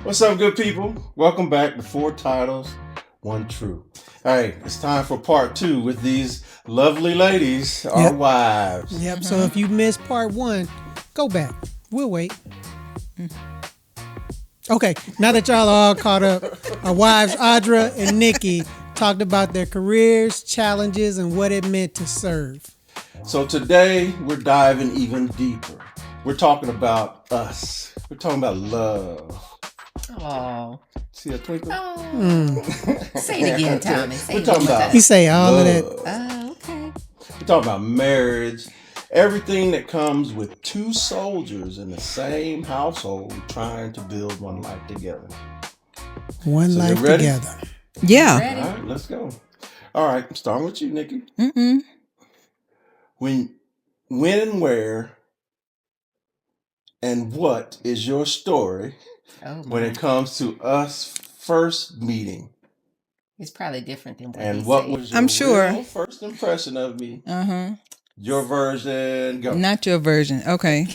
What's up, good people? Welcome back to Four Titles, One True. All right, it's time for part two with these lovely ladies, our Yep. wives. Yep. So if you missed part one, go back. We'll wait. Okay. Now that y'all are all caught up, our wives Audra and Nikki talked about their careers, challenges, and what it meant to serve. So today we're diving even deeper. We're talking about us. We're talking about love. Oh. See a twinkle? Say it again, Tommy. Say We're it talking one more about time. He say all of love. that. Oh, okay. We're talking about marriage. Everything that comes with two soldiers in the same household trying to build one life together. One So you life ready? together. Yeah. Ready? All right, let's go. All right, I'm starting with you, Nikki. When and where, and what is your story Oh, when it comes to us first meeting? it's probably different than what And he what said. was your I'm sure. real first impression of me? Uh-huh. Your version, go. Not your version. Okay.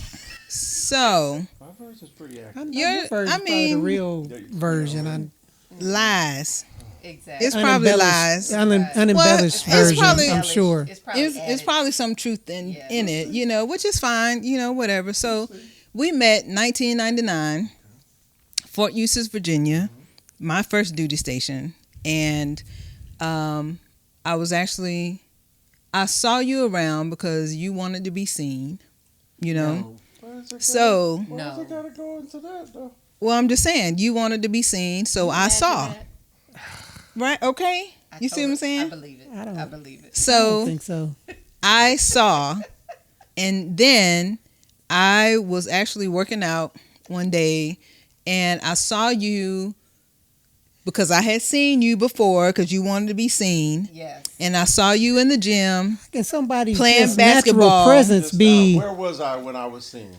So, My version's pretty I accurate. know You're- your version's I probably the mean- real version. lies. Exactly. It's probably lies. Unembellished Well, it's version, probably- I'm sure. It's probably, It's probably some truth in Yeah. it, which is fine, whatever. So, we met 1999, Fort Eustis, Virginia, my first duty station. And I saw you around because you wanted to be seen, No. So, Why does it gotta go into that, though? well, I'm just saying, you wanted to be seen, so I Imagine saw. that. Right? Okay? I You see what I'm totally- I saying? believe it. I don't- I believe it. I don't So, think so. I saw, and then I was actually working out one day, and I saw you because I had seen you before because you wanted to be seen, Yes. and I saw you in the gym. Can somebody Playing just natural basketball. presence Just, be? where was I when I was seen?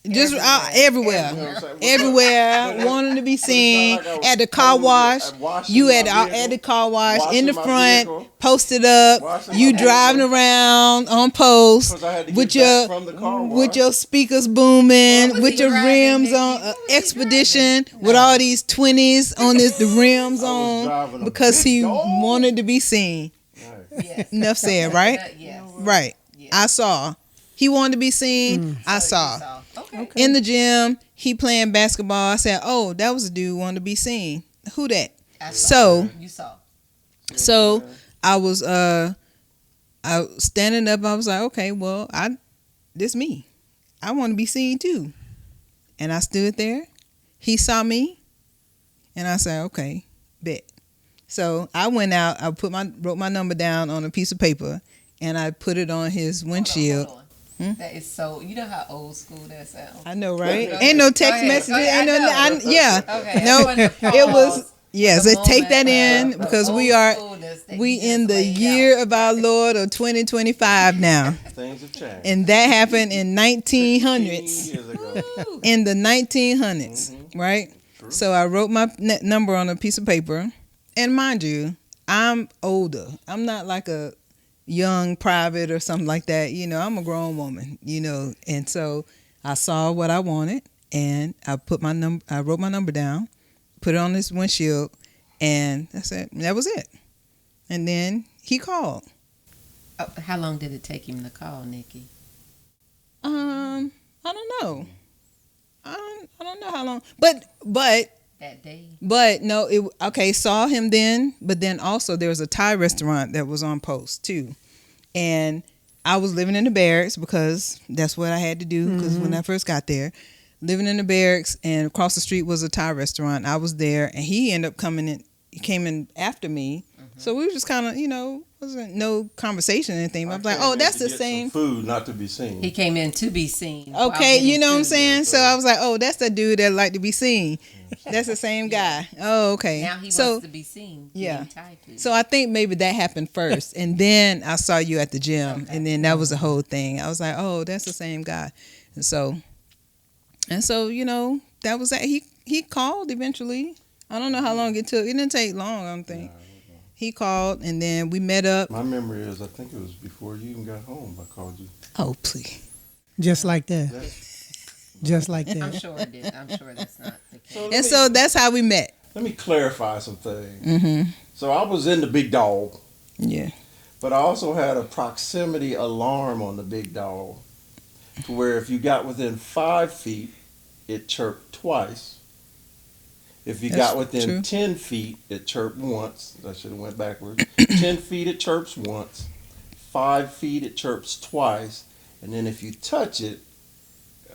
Just Everywhere. everywhere. You know what I'm saying? Everywhere, wanting to be seen like I was at the car wash. washing You my at vehicle, the car wash washing in the my front, vehicle, posted up. washing You my driving vehicle. around on post 'Cause I had to with get back your from the car with wash. your speakers booming, What was with he your driving, rims Nikki? on What was he expedition driving? with No. all these 20s on the rims I was on driving a because big he dog. wanted to be seen. Right. Yes. Enough said, right? Yes. Right. Yes. I saw. He wanted to be seen. I So you saw. Okay. In the gym, he playing basketball. I said, "Oh, that was a dude wanted to be seen. Who that?" I saw. So, You saw. so I was standing up. I was like, "Okay, well, this me. I want to be seen too." And I stood there. He saw me, and I said, "Okay, bet." So I went out. I wrote my number down on a piece of paper, and I put it on his windshield. Hold on. That is so. You know how old school that sounds. I know, right? Go Ain't no ahead. text Go ahead. messages. Okay, Ain't no, I know. yeah. Okay. No, I wanted to it was. pause Yes, the take that moment in of because we old are schoolness that we you just in the laid year out. of our Lord of 2025 now, Things have changed. and that happened in 16 1900s. years ago. Woo. In the 1900s, right? True. So I wrote my number on a piece of paper, and mind you, I'm older. I'm not like a young private or something like that. I'm a grown woman. And so I saw what I wanted, and I put my number. I wrote my number down, put it on this windshield, and that's it. That was it. And then he called. Oh, how long did it take him to call, Nikki? I don't know. I don't know how long, but That day. But no, saw him then, but then also there was a Thai restaurant that was on post too. And I was living in the barracks because that's what I had to do because when I first got there, living in the barracks and across the street was a Thai restaurant. I was there and he ended up coming in, he came in after me. So we were just kind of, wasn't no conversation or anything. I was like, came oh, in that's to the get some same. food, not to be seen. He came in to be seen. while Okay, getting you know what I'm food. saying? So I was like, oh, that's the dude that like to be seen. That's the same guy. Oh, okay. Now he so, wants to be seen. yeah. getting Thai food. So I think maybe that happened first, and then I saw you at the gym, Okay. and then that was the whole thing. I was like, oh, that's the same guy, and so that was that. He called eventually. I don't know how long it took. It didn't take long. I don't think. He called, and then we met up. My memory is, I think it was before you even got home. I called you. Oh, please. Just like that. just like I'm that. sure it did. I'm sure that's not the case. And so that's how we met. Let me clarify some things. Mm-hmm. So I was in the big dog, Yeah. but I also had a proximity alarm on the big dog, to where if you got within 5 feet, it chirped twice. If you That's got within true. 10 feet, it chirped once. I should have went backwards. 10 feet, it chirps once. 5 feet, it chirps twice. And then if you touch it,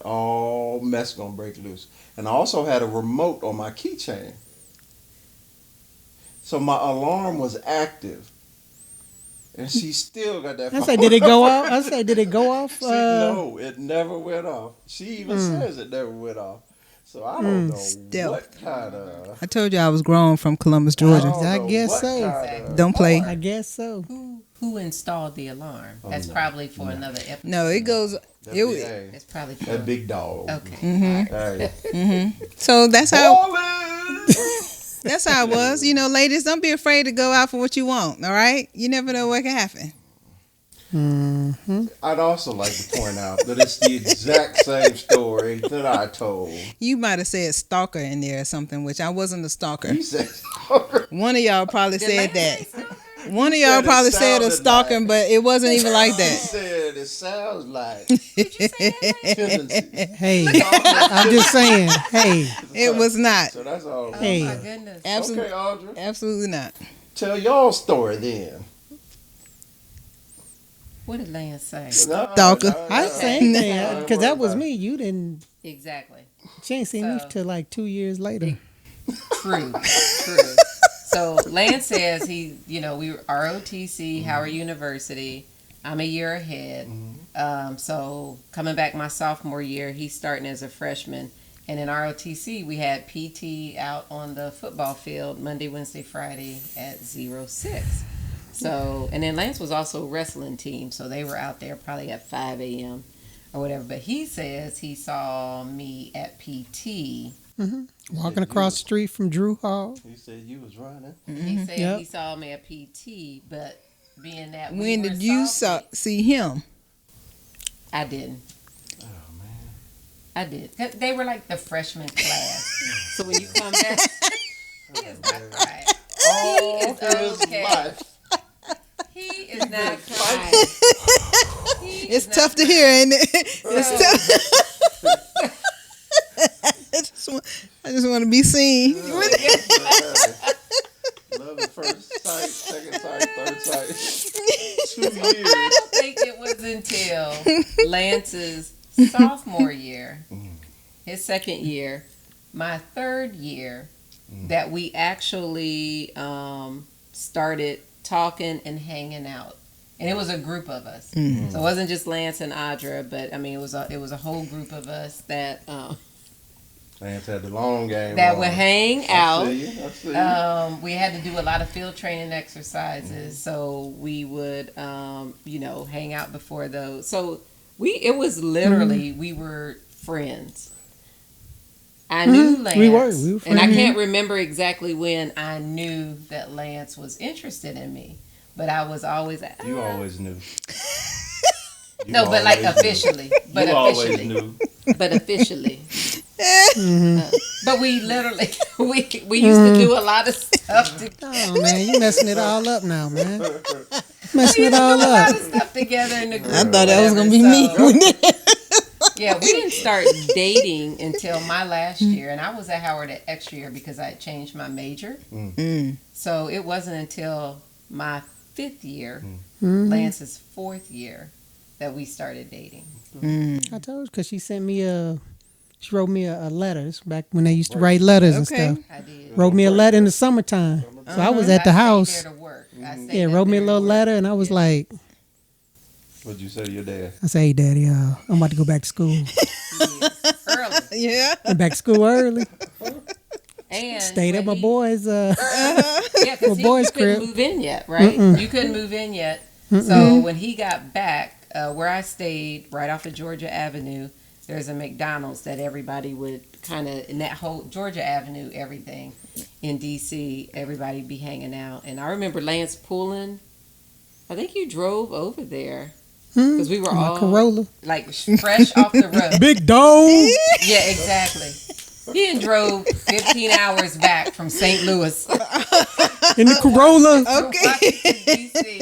all mess gonna break loose. And I also had a remote on my keychain. So my alarm was active. And she still got that I say, did it go off? I say, did it go off? No, it never went off. She even says it never went off. So I don't know Stealth. what kind of. I told you I was grown from Columbus, Georgia. I guess so. Don't play. I guess so. Who installed the alarm? That's probably for another episode. No, it goes. It's probably for That big dog. Okay. Hey. So that's how. Ballin'! That's how it was. You know, ladies, don't be afraid to go out for what you want. All right, you never know what can happen. Mm-hmm. I'd also like to point out that it's the exact same story that I told. You might have said stalker in there or something, which I wasn't a stalker. He said, One of y'all probably said that. One of He y'all said it probably said a sounded stalker, like- but it wasn't even like he that. said it sounds like tendency. Hey, I'm just saying. Hey, It was not. So that's all. Hey. Oh my goodness. Absolutely, Okay, Audra. absolutely not. Tell y'all story then. What did Lance say? Stalker. I same thing because that was me. You didn't. Exactly. She ain't seen me So- till like 2 years later. True. So Lance says we were ROTC, Howard University. I'm a year ahead. So coming back my sophomore year, he's starting as a freshman. And in ROTC, we had PT out on the football field Monday, Wednesday, Friday at 06. So, and then Lance was also wrestling team, so they were out there probably at 5 a.m. or whatever. But he says he saw me at PT. Walking across the street from Drew Hall. He said you was running. He said Yep. he saw me at PT, but being that When did you see him? I didn't. Oh man. I did. 'Cause they were like the freshman class. So when you come back, he is not crying. All He is his okay. life. He is not crying. He It's is tough not to hear, ain't it? It's tough. I just want to be seen. Love at first sight, second sight, third sight. 2 years. I don't think it was until Lance's sophomore year, his second year, my third year, that we actually started talking and hanging out. And it was a group of us. So it wasn't just Lance and Audra, but I mean it was a whole group of us that Lance had the long game. that on. would hang out. I see you. We had to do a lot of field training exercises, so we would, hang out before those. So it was literally we were friends. I knew Lance, We were and I friends. can't remember exactly when I knew that Lance was interested in me, but I was always You always knew. You no, but like always knew. officially, but You always officially, knew. but officially. But we literally we used to do a lot of stuff together. Oh man, you messing it all up now, man. Messing We it used to do all a lot up. of stuff together in the group. I thought that was whatever, gonna be me. Yeah, we didn't start dating until my last year, and I was at Howard at extra year because I had changed my major. So it wasn't until my 5th year, Lance's 4th year, that we started dating. I told you because she wrote me a letter. This back when they used to write letters and Okay. stuff. I did. Wrote me a letter in the summertime. So I was at the I stayed house. there to work. I stayed Yeah, up wrote me a there to little work. letter, and I was like, What'd you say to your dad? I said, hey, Daddy, I'm about to go back to school. Early. Yeah. Went back to school early. And Stayed at when my boys. Yeah, my because boys' you couldn't crib. move in yet, right? You couldn't move in yet. So when he got back, where I stayed, right off of Georgia Avenue, there's a McDonald's that everybody would kind of, in that whole Georgia Avenue, everything in D.C., everybody be hanging out. And I remember Lance pulling. I think you drove over there. because we were My all Corolla. like fresh off the road. Big dome. Yeah, exactly. He done drove 15 hours back from St. Louis In the Corolla. to Okay. Washington, D.C.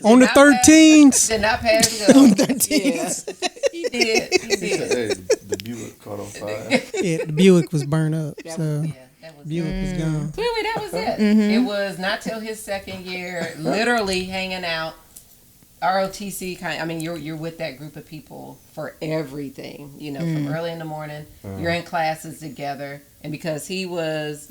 On the 13s. Did not pass go. On 13s. Yeah, he did. He He said, did. hey, the Buick caught on fire. Yeah, the Buick was burned up. That So was, yeah, that was Buick was gone. So anyway, that was it. It was not till his second year, literally hanging out. ROTC kind. I mean, you're with that group of people for everything. You know, from early in the morning, you're in classes together, and because he was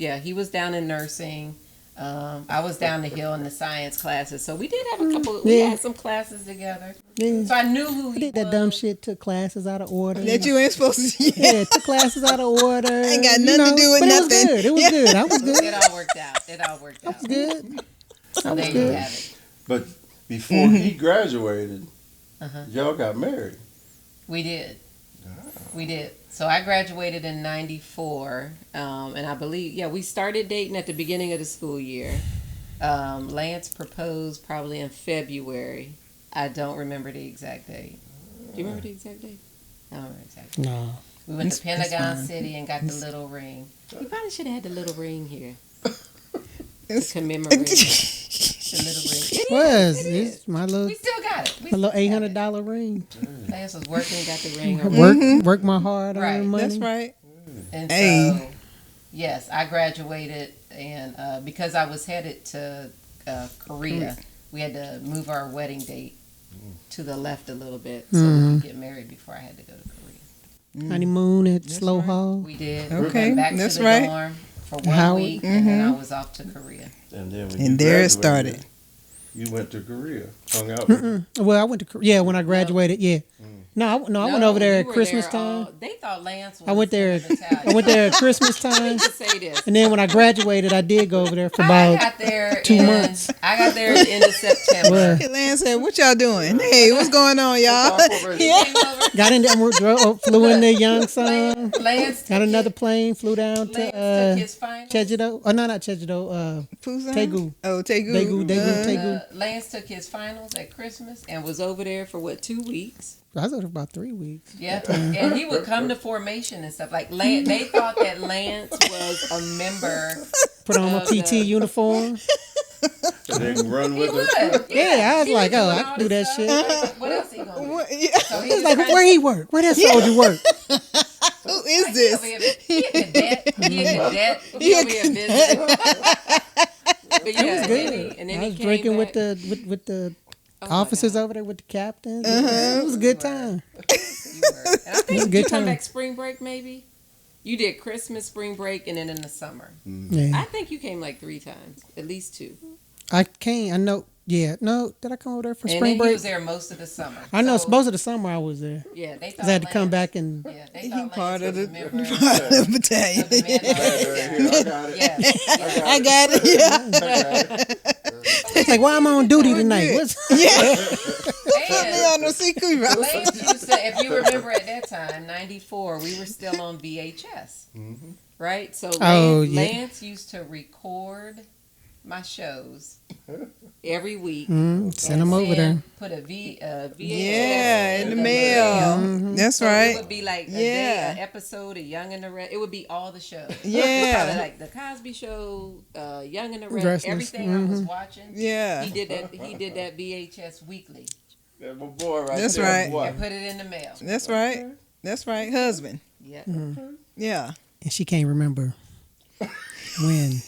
down in nursing. I was down the hill in the science classes, so we did have a couple. We Yeah. had some classes together, Yeah. so I knew who I he did was. that dumb shit, took classes out of order. That you ain't supposed to. Yeah, took classes out of order. Ain't got you nothing to know, do with but nothing. It was good. It was Yeah. good. I was good. It all worked out. It all worked out. Good. So there you have it. But before he graduated, Uh-huh. y'all got married. We did. We did. So I graduated in '94, and I believe, we started dating at the beginning of the school year. Lance proposed probably in February. I don't remember the exact date. Do you remember the exact date? I don't remember the exact date. No. We went to That's Pentagon fine. City and got the little ring. We probably should have had the little ring here to It's- commemorate the little ring. It Was is, it is. it's my little We still got it. We my little still got it. $800 ring. Lance was working, got the ring. Work my hard Right. earned money. That's right. And Hey. so, yes, I graduated, and because I was headed to Korea, we had to move our wedding date to the left a little bit so we could get married before I had to go to Korea. Honeymoon at Slow right. Hall. We did. Okay, Went back that's to the right. dorm for 1 Howard. week, and then I was off to Korea. And then when And you there it graduated, started. You went to Korea, hung out with Well, I went to Korea when I graduated. Yeah. No, I went over there you at were Christmas there time. They thought Lance was I went there. an Italian. I went there at Christmas Let time, me just say this. and then when I graduated, I did go over there for I about got there 2 in, months. I got there at the end of September. Well, Lance said, "What y'all doing? Hey, what's going on, y'all?" Yeah. Came over. got in there, flew in there, Youngson. Lance Got took another his- plane, flew down Lance took to his finals. Chejudo. Oh no, not Chejudo. Busan? Daegu. Oh, Daegu. Daegu. Lance took his finals at Christmas and was over there for 2 weeks. I was over for about 3 weeks. Yeah, and he would come to formation and stuff. Like Lance, they thought that Lance was a member. Put on my of PT the- uniform. And then run He with would. her. Yeah, I was He like, doing oh, I all can do this that stuff. shit. Like, what else he gonna do? What? Yeah. So he It's was like, trying where to- he work? Where that soldier work? Who is He this? over here- He a cadet. He a cadet. He He a over here visiting. But yeah, It was good. And then I he was came drinking back. with the Oh my officers God. over there with the captains. It was a good time. You were. And I think was a you good come time. back spring break maybe. You did Christmas, spring break, and then in the summer. Yeah, I think you came like 3 times, at least 2. I came. I know. Yeah, no. Did I come over there for And spring then he break? was there most of the summer. I know. So, Most of the summer I was there. Yeah, they thought Cause I had to come Lance- back and. Yeah, they He thought part Lance of was the a member of part of the battalion. the men. I got it. Yeah. I got it. Yeah. I got it. It's like, why am I on duty tonight? What's, Yeah. Put me on And the CQ route. Lance used to, if you remember at that time, '94, we were still on VHS, right? So Oh, yeah. Lance used to record my shows every week. send them over there. Put a VHS. Yeah, in the mail. That's So It right. would be like a Yeah. day, an episode of Young and the Rest. It would be all the shows. Yeah. Probably like the Cosby Show, Young and the Rest, Dresses. everything I was watching. Yeah. He did that VHS weekly That's my boy right That's there, right. boy. and put it in the mail. That's right. That's right. Husband. Yeah. Yeah. And she can't remember when.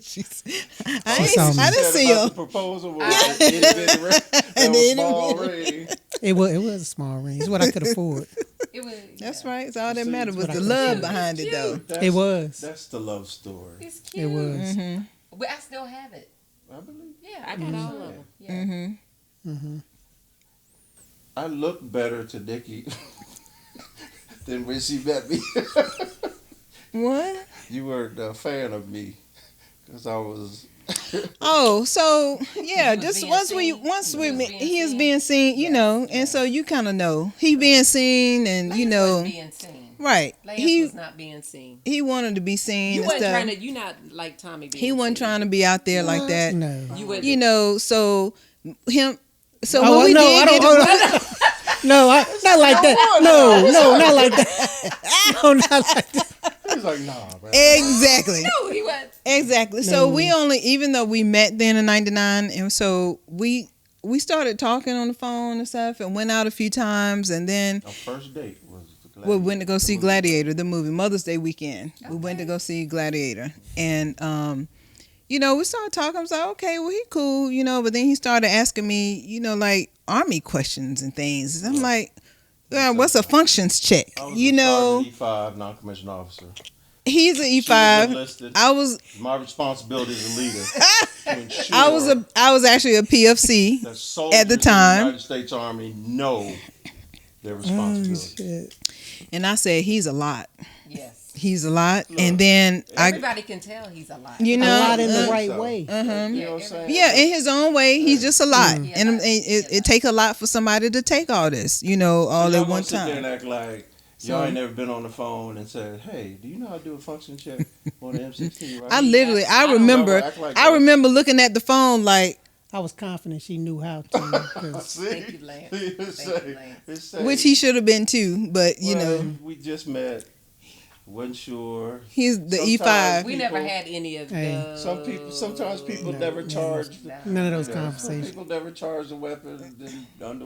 She's- saw me. I didn't Said see about her. the proposal was an itty bitty ring. That An was itty small bitty ring. It was a small ring. It's what I could afford. It was. That's yeah. right. It's all that See, mattered was what the I love said. behind it, though. That's- It was. That's the love story. It's cute. It was. But I still have it. I believe. Yeah, I got all of them. Yeah. I look better to Nikki than when she met me. What? You weren't a fan of me because I was. Oh, so yeah, He was just being once seen. we He was being he is seen. being seen, you know, and so you kind of know he being seen, and you Lance know, wasn't being seen. right? Lance He was not being seen. he wanted to be seen You and wasn't stuff. trying to. You not like Tommie. Being He wasn't seen. trying to be out there like that. No. You wouldn't. You know, so him So what we did get not like that. No, not like that. No, not like that. He's like, nah, man. exactly. No, he went. Exactly. So we only, even though we met then in '99, and so we started talking on the phone and stuff, and went out a few times, and then Our first date was the we went to go see movie. Gladiator, the movie, Mother's Day weekend. We went to go see Gladiator, and you know, we started talking. I was like, okay, well, he cool, you know. But then he started asking me, you know, like Army questions and things. I'm like, what's a functions check? I was You a know, Sergeant E5 non-commissioned officer. he's an She was E5. enlisted. I was My responsibility as a leader to ensure I was actually a PFC. that soldiers at the in time. United States Army know their responsibility. Shit. And I said, he's a lot. Yes. He's a lot. Look, and then Everybody can tell he's a lot. you A know, lot in the So, right way. You know what I'm saying? yeah, in his own way, he's just a lot. Mm. And it take a lot for somebody to take all this, you know, all Y'all at one gonna sit there and time. act like y'all ain't never been on the phone and said, "Hey, do you know how to do a function check on the M16?" Right? I literally, I don't remember, ever act like I that. remember looking at the phone like, I was confident she knew how to. 'Cause See? Thank you, Lance. It's Thank you, say- Lance. it's say, which he should have been too, but you well, know, we just met, wasn't sure. he's the Sometimes E5. We never had any of Hey. those. Sometimes people never charge. none of those Some conversations. people never charge the weapon. Then can't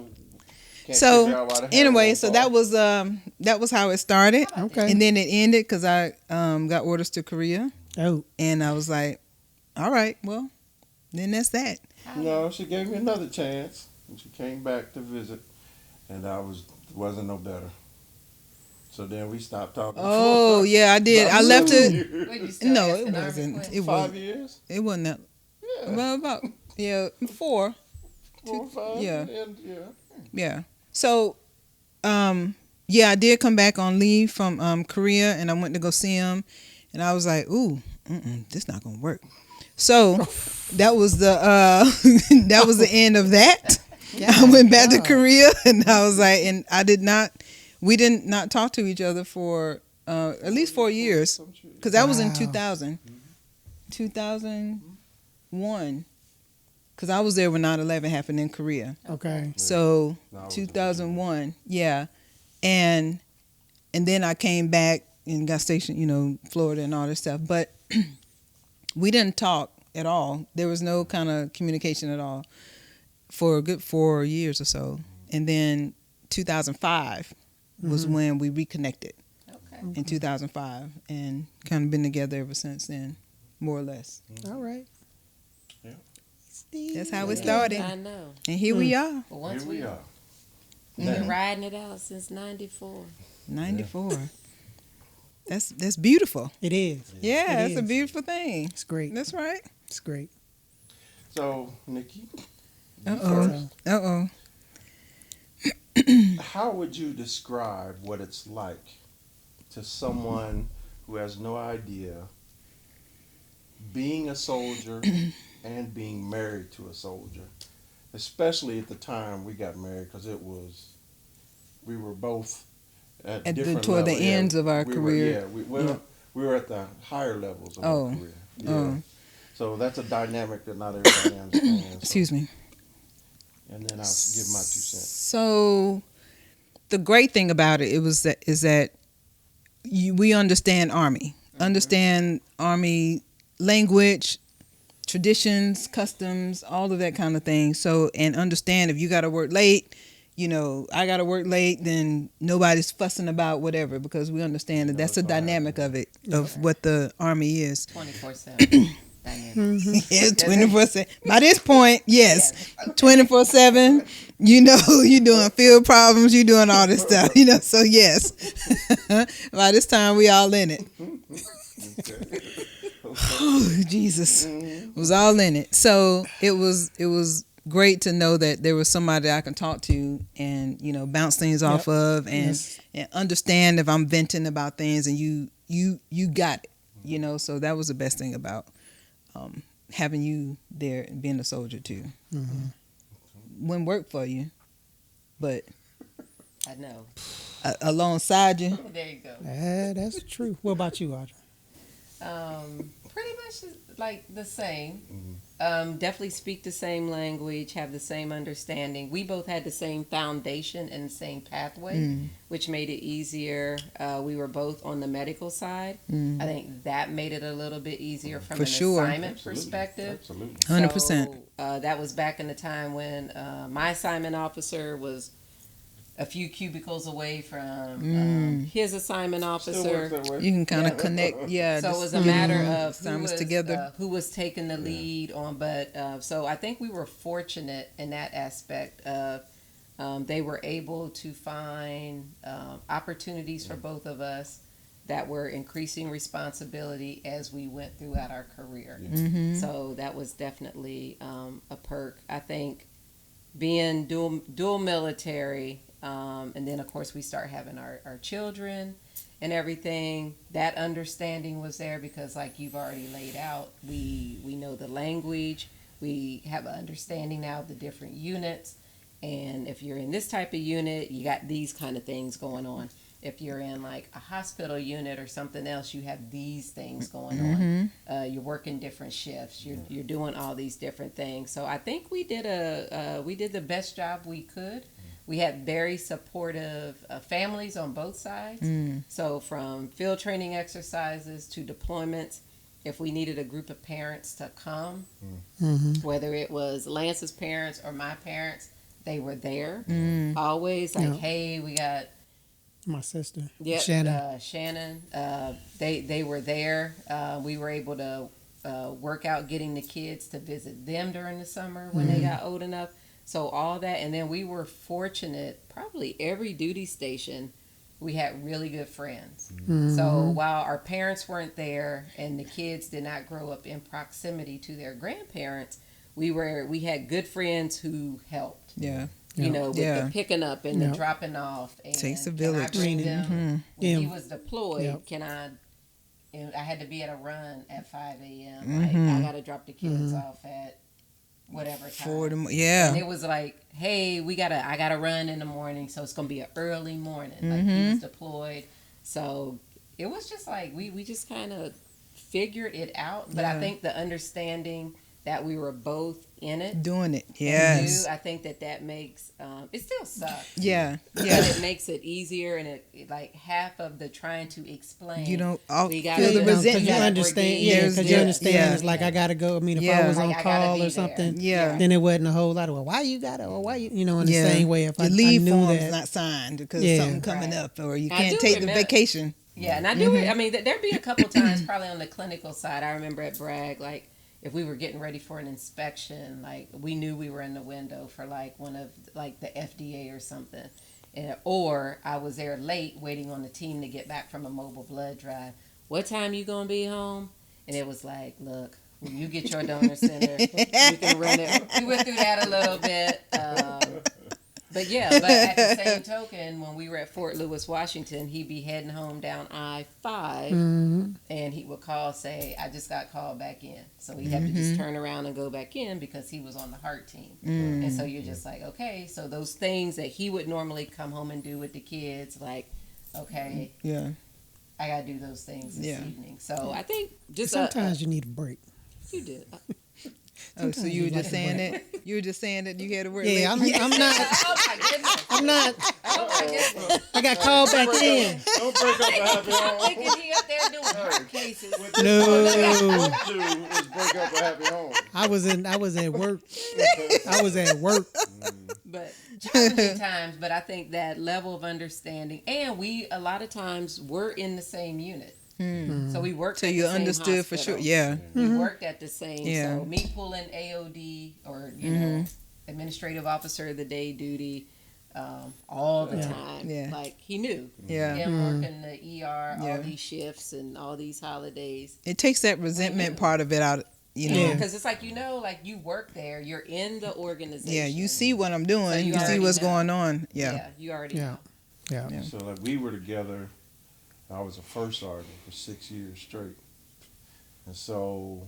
figure So out why the hell anyway, it so won't that was how it started, Okay. and then it ended because I got orders to Korea, Oh, and I was like, all right, well, then that's that. fall. No, she gave me another chance, and she came back to visit, and wasn't no better. So then we stopped talking. Oh yeah, I did. I left it. What, you still No, asking it Army wasn't. questions? It 5 wasn't. years. It wasn't that. Yeah, Well, about 4. 4 or 5. yeah. And, yeah. Yeah. So, yeah, I did come back on leave from Korea, and I went to go see him, and I was like, ooh, this not gonna work. So that was the that was the end of that. I went back to Korea, and I was like, and we did not talk to each other for at least 4 years, because that was in Wow. 2001, because I was there when 9/11 happened in Korea. okay. So No, I was 2001, yeah, and then I came back and got stationed, you know, Florida and all this stuff. But we didn't talk at all. There was no kind of communication at all for a good 4 years or so. And then 2005 was when we reconnected Okay. in 2005, and kind of been together ever since then, more or less. All right. Yeah. That's how it started, I know. and here we are, But once Here we are. we've been riding it out since '94. 94. That's beautiful. It is. Yeah, It that's a is. beautiful thing. It's great. That's right. It's great. So, Nikki, Uh-oh. Uh-oh. how would you describe what it's like to someone who has no idea being a soldier and being married to a soldier, especially at the time we got married, because we were both at different toward the levels. Yeah, ends of our we career. we were at the higher levels of Oh. our career. Yeah. Oh. So that's a dynamic that not everybody understands. So- Excuse me. And then I'll give my 2 cents. So the great thing about it is that we understand Army. Understand Army language, traditions, customs, all of that kind of thing. So, and understand if you got to work late, you know, I got to work late, then nobody's fussing about whatever, because we understand that that's the dynamic of it, of what the Army is. 24/7 dynamic. Yeah, 24/7. By this point, yes, 24/7. You know, you doing field problems, you doing all this stuff. You know, so yes. By this time, we all in it. Oh, Jesus, was all in it. So it was great to know that there was somebody I can talk to and, you know, bounce things off of, and Yes. and understand if I'm venting about things, and you got it. You know, so that was the best thing about having you there and being a soldier too. Wouldn't work for you, but I know. alongside you, There you go. That's true. What about you, Audra? Pretty much much like the same. Definitely speak the same language, have the same understanding. We both had the same foundation and the same pathway, which made it easier. We were both on the medical side. I think that made it a little bit easier from For an sure. assignment perspective. Absolutely. 100%. So, that was back in the time when my assignment officer was a few cubicles away from his assignment Still officer. works that way. You can kind of connect. Yeah. So it just was a matter of assignments together. who was taking the lead on. But so I think we were fortunate in that aspect of they were able to find opportunities for both of us that were increasing responsibility as we went throughout our career. So that was definitely a perk. I think being dual military, and then of course we start having our children and everything, that understanding was there because like you've already laid out, we know the language, we have an understanding now of the different units, and if you're in this type of unit, you got these kind of things going on. If you're in like a hospital unit or something else, you have these things going on. You're working different shifts. You're doing all these different things. So I think we did the best job we could. We had very supportive families on both sides. So from field training exercises to deployments, if we needed a group of parents to come, whether it was Lance's parents or my parents, they were there. Always like, hey, we got My sister, Shannon. They were there. We were able to work out getting the kids to visit them during the summer when they got old enough. So all that, and then we were fortunate. Probably every duty station, we had really good friends. So while our parents weren't there and the kids did not grow up in proximity to their grandparents, we had good friends who helped. Yeah. You know, with the picking up and the dropping off. And Takes a can village. I bring them? When he Yeah. was deployed, Yep. can I? And I had to be at a run at 5 a.m. Like I got to drop the kids off at whatever time. Yeah. And it was like, hey, I gotta run in the morning, so it's gonna be an early morning. Like he was deployed, so it was just like we just kind of figured it out. But I think the understanding that we were both in it, Doing it. and Yes. knew, I think that makes it still sucks. Yeah. But Yeah. it makes it easier, and it like half of the trying to explain. You don't all we feel gotta- the we resentment. you gotta understand, brigade. yeah, There's- because you yeah, understand. yeah. It's like I gotta go. I mean, if Yeah. I was on Like, I gotta call be or something, Yeah. then it wasn't a whole lot of well, why you gotta, or why you know, in the Yeah. same way. If Your I leave knew form's that, not signed because Yeah. something coming Right. up, or you I can't do take the remember- vacation. Yeah, and I do. I mean, there'd be a couple times, probably on the clinical side. I remember at Bragg, like if we were getting ready for an inspection, like we knew we were in the window for like one of like the FDA or something, or I was there late waiting on the team to get back from a mobile blood drive. What time you gonna be home? And it was like, look, when you get your donor center, we can run it. We went through that a little bit. But at the same token, when we were at Fort Lewis, Washington, he'd be heading home down I-5, and he would call, say, I just got called back in. So he'd have to just turn around and go back in because he was on the heart team. And so you're just like, okay, so those things that he would normally come home and do with the kids, like, okay, Yeah. I got to do those things this Yeah. evening. So I think just sometimes you need a break. you did. Oh, so Sometimes you were you just like saying a that? You were just saying that you had to work Yeah, late? I'm not. Oh my goodness. I'm not. Oh my goodness. I got called back in. Don't break up a happy I'm home. thinking he up there doing court cases. No, Don't do is break up a happy home. I was at work. I was at work. But challenging times, but I think that level of understanding, and we a lot of times were in the same unit. So we worked So at you the same understood for sure. hospital. Yeah. We worked at the same. Yeah. So me pulling AOD or administrative officer of the day duty all the time. Yeah. Like he knew. Yeah. Him working the ER, Yeah. all these shifts and all these holidays. It takes that resentment part of it out, you know. Yeah. Because it's like, like you work there, you're in the organization. Yeah, you see what I'm doing. So you you see already what's know. going on. Yeah. Yeah, you already Yeah. know. Yeah. So like we were together. I was a first sergeant for 6 years straight, and so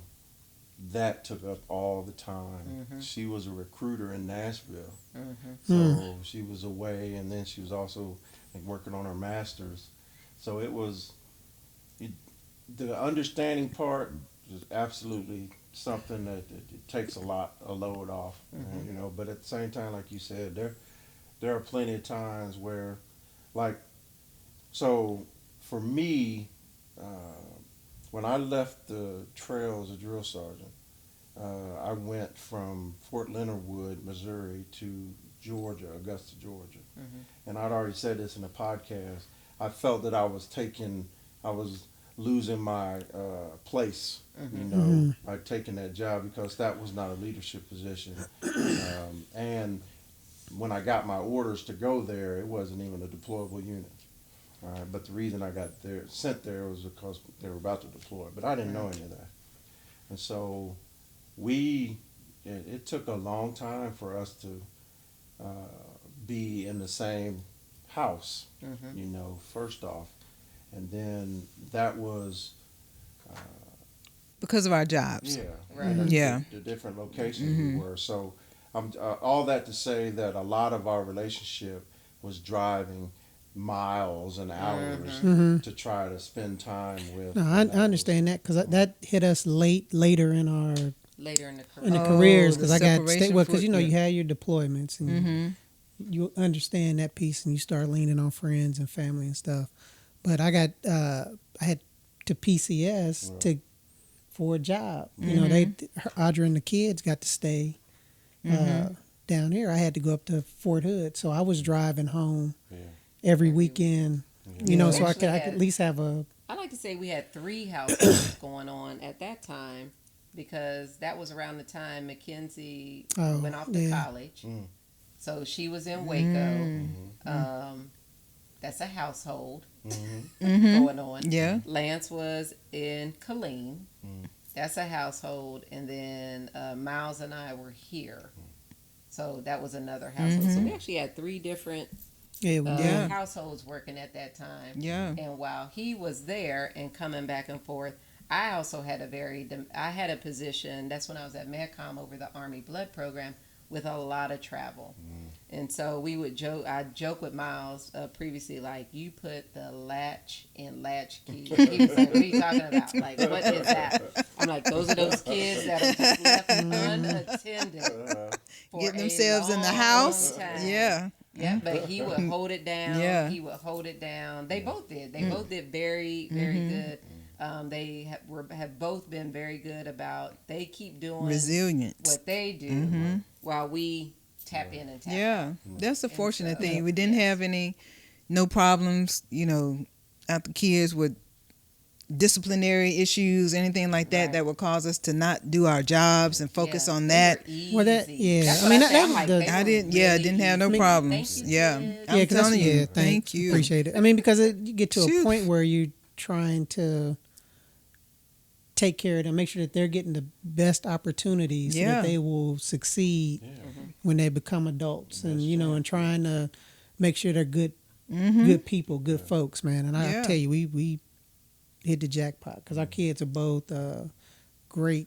that took up all the time. She was a recruiter in Nashville, so she was away, and then she was also like working on her master's. So it was the understanding part just absolutely something that it takes a load off. And, but at the same time, like you said, there are plenty of times where, like, so for me, when I left the trail as a drill sergeant, I went from Fort Leonard Wood, Missouri, to Georgia, Augusta, Georgia. And I'd already said this in the podcast. I felt that I was losing my place, by taking that job, because that was not a leadership position. And when I got my orders to go there, it wasn't even a deployable unit. But the reason I got sent there was because they were about to deploy. But I didn't know any of that. And so it took a long time for us to be in the same house, first off. And then that was because of our jobs. Yeah, Right. Yeah. The different locations we were. So all that to say that a lot of our relationship was driving miles and hours to try to spend time with. No, I understand that because that hit us later in our Later in the in the career. careers, the because I got separation because foot- you yeah. had your deployments and you understand that piece and you start leaning on friends and family and stuff. But I had to PCS for a job. Audra and the kids got to stay down here. I had to go up to Fort Hood, so I was driving home every weekend. So I could at least have a. I like to say we had 3 households going on at that time, because that was around the time Mackenzie went off to college. So she was in Waco. That's a household going on. Yeah. Lance was in Killeen. That's a household. And then Miles and I were here. So that was another household. So we actually had 3 different households working at that time. Yeah. And while he was there and coming back and forth, I also had a position. That's when I was at MedCom over the Army Blood Program, with a lot of travel. And so we would joke. I joke with Miles previously, like, you put the latch in latchkey. He was like, "What are you talking about? Like, what is that?" I'm like, "Those are those kids that are just left unattended, for Getting a themselves in the long house. time." Yeah. Yeah, but he would hold it down. Yeah. He would hold it down. They both did. They both did very, very good. They have both been very good about, they keep doing Resilient. what they do while we tap in and tap out. Yeah. That's the fortunate thing. We didn't have no problems, out the kids with disciplinary issues, anything like that, that would cause us to not do our jobs and focus on that. Well, that That's I mean what that I'm was like, the they I were didn't, really didn't have no easy. problems. Thank you, Yeah. kids. I'm telling you. thank Thank you. Appreciate it. I mean, because you get to a Phew. point where you're trying to take care of them, make sure that they're getting the best opportunities so Yeah. that they will succeed when they become adults, and and trying to make sure they're good people, good folks, man. And I Yeah. tell you, we hit the jackpot because our kids are both great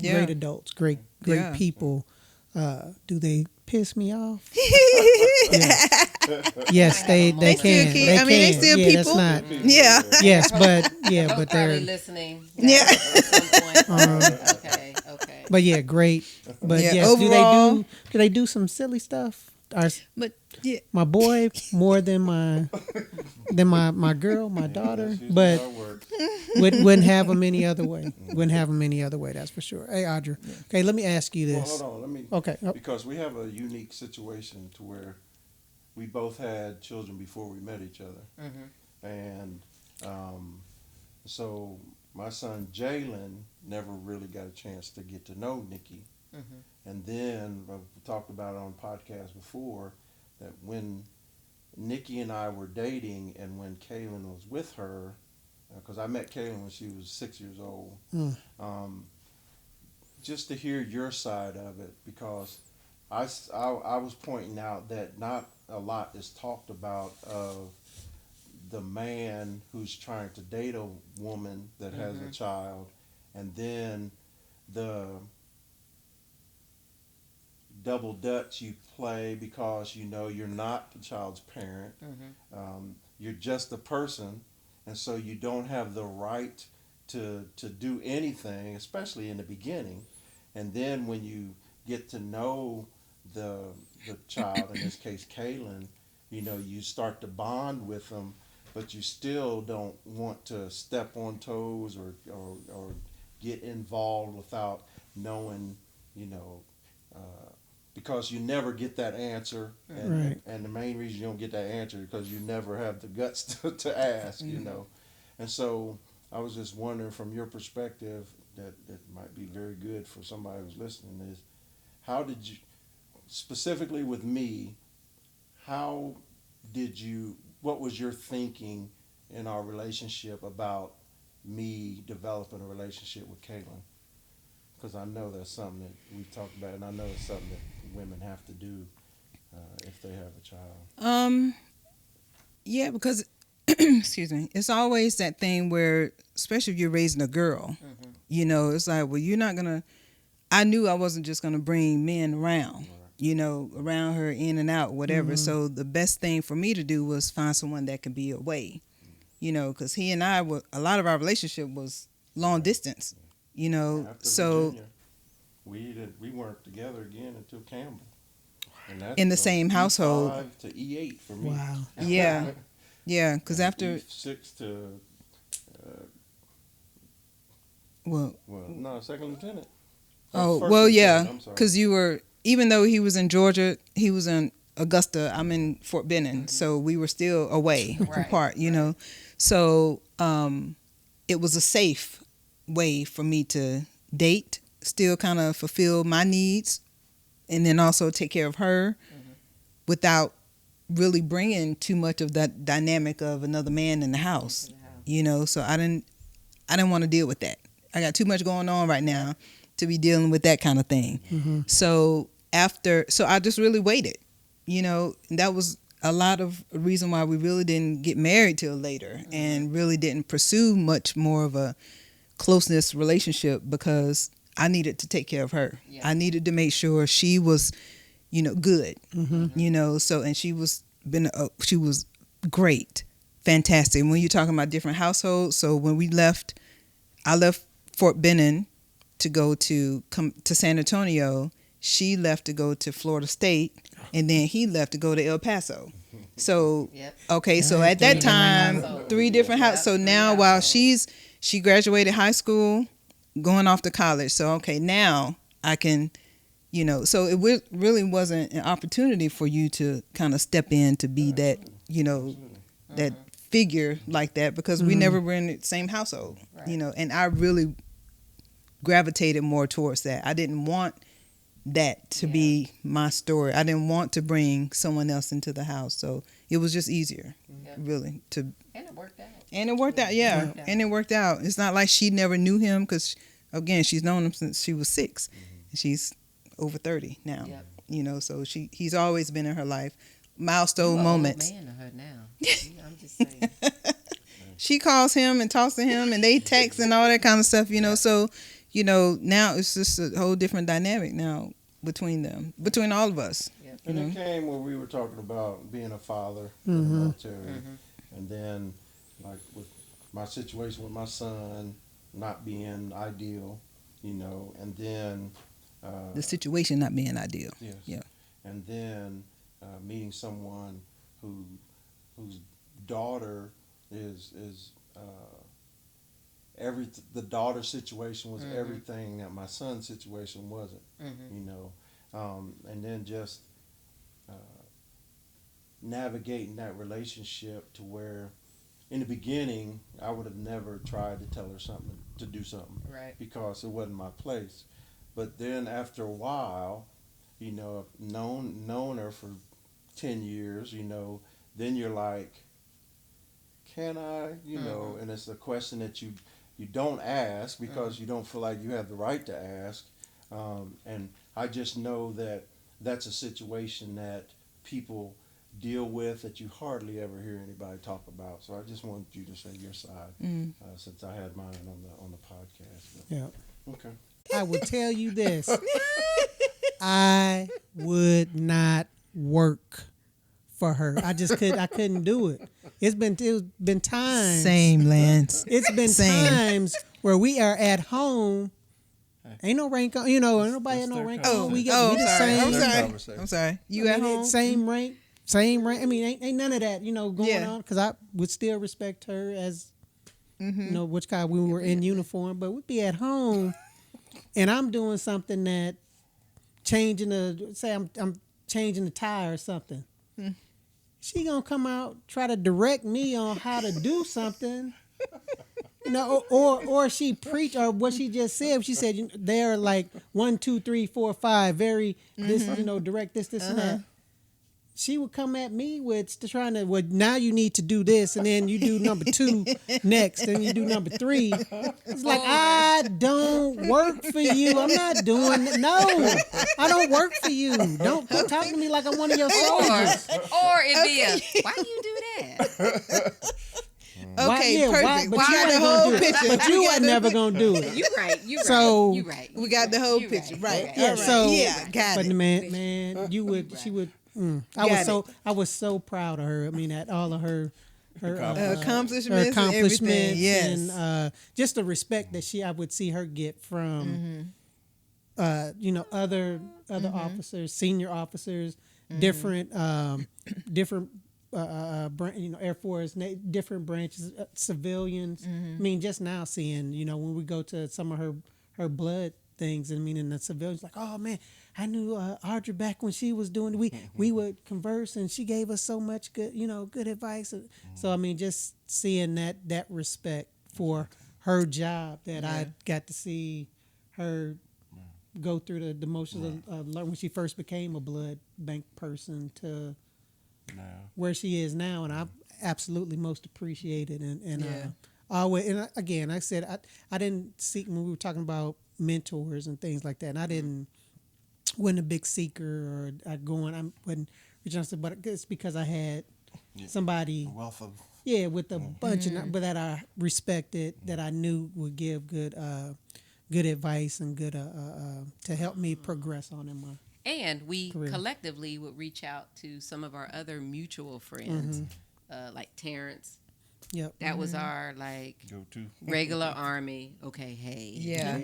adults, great Yeah. people. Do they piss me off? Yes, they They can. still keep- I mean, they still yeah, people. That's not. Yeah. Yes, but They're but both they're probably listening. Yeah. At some point. Okay. but yeah, great. But Yeah, yes, overall- do they do some silly stuff? But yeah. My boy more than my girl, my daughter, That's usually but how it works. wouldn't have them any other way. Wouldn't have them any other way. That's for sure. Hey, Audra. Okay, let me ask you Well, this. hold on. Let me. Okay. Because we have a unique situation to where we both had children before we met each other, and so my son Jalen never really got a chance to get to know Nikki, and then we talked about it on the podcast before that when Nikki and I were dating, and when Kaylin was with her, because I met Kaylin when she was 6 years old. Just to hear your side of it, because I was pointing out that not a lot is talked about of the man who's trying to date a woman that has a child, and then the double dutch you play because you're not the child's parent. You're just a person, and so you don't have the right to do anything, especially in the beginning. And then when you get to know the child, in this case Kaylin, you start to bond with them, but you still don't want to step on toes or get involved without knowing, you know, because you never get that answer, and the main reason you don't get that answer is because you never have the guts to ask, and so I was just wondering from your perspective that might be very good for somebody who's listening is how did you, specifically with me, what was your thinking in our relationship about me developing a relationship with Kaylin? Because I know that's something that we've talked about, and I know it's something that women have to do if they have a child. Yeah, because excuse me, it's always that thing where, especially if you're raising a girl, it's like, well, you're not gonna. I knew I wasn't just gonna bring men around, around her, in and out, whatever. So the best thing for me to do was find someone that could be away, because he and I were, a lot of our relationship was long distance. After So Virginia, we weren't together again until Campbell, and that's in the same household. E5 to E8 for me. Wow. Yeah, because after E6 to second lieutenant. Oh, First well, lieutenant, yeah, I'm sorry. because you were, even though he was in Georgia, he was in Augusta. I'm in Fort Benning, so we were still away apart. So it was a safe way for me to date, still kind of fulfill my needs, and then also take care of her without really bringing too much of that dynamic of another man in the house. So I didn't want to deal with that. I got too much going on right now to be dealing with that kind of thing. So I just really waited. And that was a lot of reason why we really didn't get married till later and really didn't pursue much more of a closeness relationship, because I needed to take care of her. I needed to make sure she was, good. So, and she was great, fantastic. When you're talking about different households, so when I left Fort Benning to go to San Antonio. She left to go to Florida State, and then he left to go to El Paso. So okay, so at that time, 3 different houses. So now while she graduated high school, going off to college. So okay, now I can, so it really wasn't an opportunity for you to kind of step in to be that, that figure like that, because we never were in the same household, and I really gravitated more towards that. I didn't want that to be my story. I didn't want to bring someone else into the house, so it was just easier, really. And it worked out. And it worked out, And it worked out. It's not like she never knew him, because, again, she's known him since she was 6. And she's over 30 now. So he's always been in her life. Milestone moments. Man to her now. I'm just saying. She calls him and talks to him, and they text and all that kind of stuff, So, now it's just a whole different dynamic now between them, between all of us. And it came when we were talking about being a father in the military, and then like with my situation with my son not being ideal, and then The situation not being ideal. yes, Yeah. and then meeting someone whose daughter is the daughter situation was everything that my son's situation wasn't, and then just navigating that relationship to where in the beginning I would have never tried to tell her to do something, Right. because it wasn't my place. But then after a while, known her for 10 years, then you're like, can I, and it's a question that you don't ask because you don't feel like you have the right to ask. And I just know that that's a situation that people deal with that you hardly ever hear anybody talk about. So I just wanted you to say your side since I had mine on the podcast. Yeah. Okay. I will tell you this. I would not work for her. I couldn't do it. it's been times. Same, Lance. It's been Same. times where we are at home. Ain't no rank on, ain't nobody had no rank on. We the I'm same. sorry. I'm sorry. You at home? Same rank. I mean, ain't none of that, going Yeah. on. Because I would still respect her as, which kind we were in uniform. But we'd be at home, and I'm doing something that I'm changing the tire or something. She gonna come out try to direct me on how to do something. Or she preached, or what she just said. She said they're like 1, 2, 3, 4, 5, very this, direct this, and that. She would come at me with trying to. Well, now you need to do this, and then you do number 2 next, and you do number 3. It's like I don't work for you. I'm not doing it. No, I don't work for you. Don't talk to me like I'm one of your soldiers. Or it'd be why you do that? Okay, perfect. But you ain't gonna do it. But you are never gonna do it. You right. You So- right. You right. We got the whole You picture, right. right? Yeah, All right. so- yeah, got But it. man, you would. She would. I was so proud of her. I mean, at all of her Accomplishments and everything, yes. and just the respect that I would see her get from, other officers, senior officers, different Air Force, different branches, civilians. I mean, just now seeing, when we go to some of her blood things, and the civilians like, oh man, I knew Audra back when she was doing. We would converse, and she gave us so much good, good advice. So I mean, just seeing that respect for her job that I got to see her go through the motions of when she first became a blood bank person to where she is now, and I absolutely most appreciate it. And always, and again, I said I didn't seek when we were talking about mentors and things like that, and wasn't a big seeker or I wasn't reaching out to, but it's because I had somebody wealth of with a bunch but that I respected, that I knew would give good advice and good to help me progress on in my. And we career. collectively would reach out to some of our other mutual friends, like Terrence. Yep. That was our go-to regular army. Okay, hey. Yeah.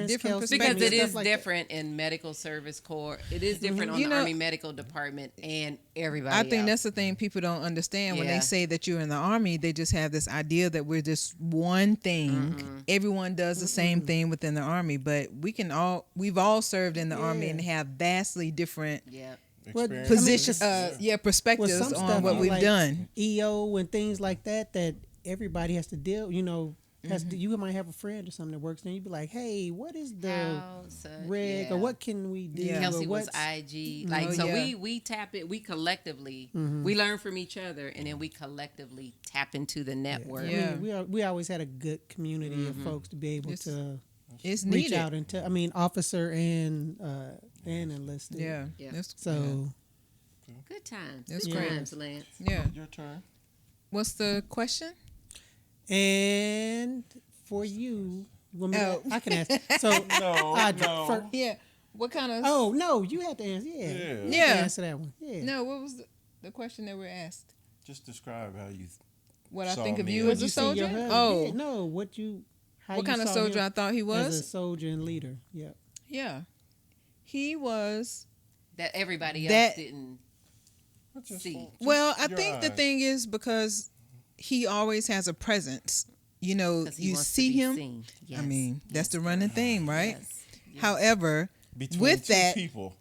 Different Because it is like different in medical service corps. It is different on the Army Medical Department and everybody I think else. that's the thing people don't understand when Yeah. they say that you're in the Army. They just have this idea that we're just one thing. Everyone does the same thing within the Army, but we've all served in the Army and have vastly different positions, perspectives some on stuff what we've like done. EO and things like that everybody has to deal. You might have a friend or something that works there. You'd be like, hey, what is the reg or what can we do? Kelsey or was IG. We tap it. We collectively we learn from each other, and then we collectively tap into the network. I mean, we always had a good community of folks to be able to It's reach needed. out and officer and enlisted. Yeah. So Good times. That's Good great. times, Lance. Yeah. your turn. What's the question? and for you, I can ask. So No. Yeah. What kind of? oh no, you have to answer. Yeah. Yeah. You Yeah. have to answer that one. Yeah. No. What was the question that we're asked? Just describe how you. What I Saw think of me you as as a You see your soldier? husband. Oh, Yeah, no. What kind of saw soldier him I thought he as a was? soldier and leader. Yeah. Yeah. He was. That everybody else That- didn't see. Well, I your think the eyes. thing is because he always has a presence. You know, 'Cause he you wants to see be him. seen. I Yes. mean, that's the running theme, right? Yes. Yes. However, Between with two that, people.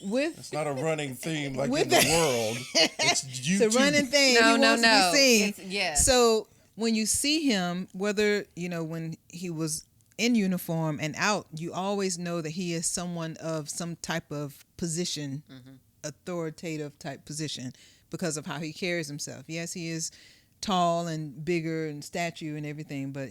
with It's not a running theme like With in the world. It's you the two. running thing, No, he no, wants no. to be seen. It's- yes. So when you see him, whether when he was in uniform and out, you always know that he is someone of some type of position, authoritative type position, because of how he carries himself. Yes, he is tall and bigger in stature and everything, but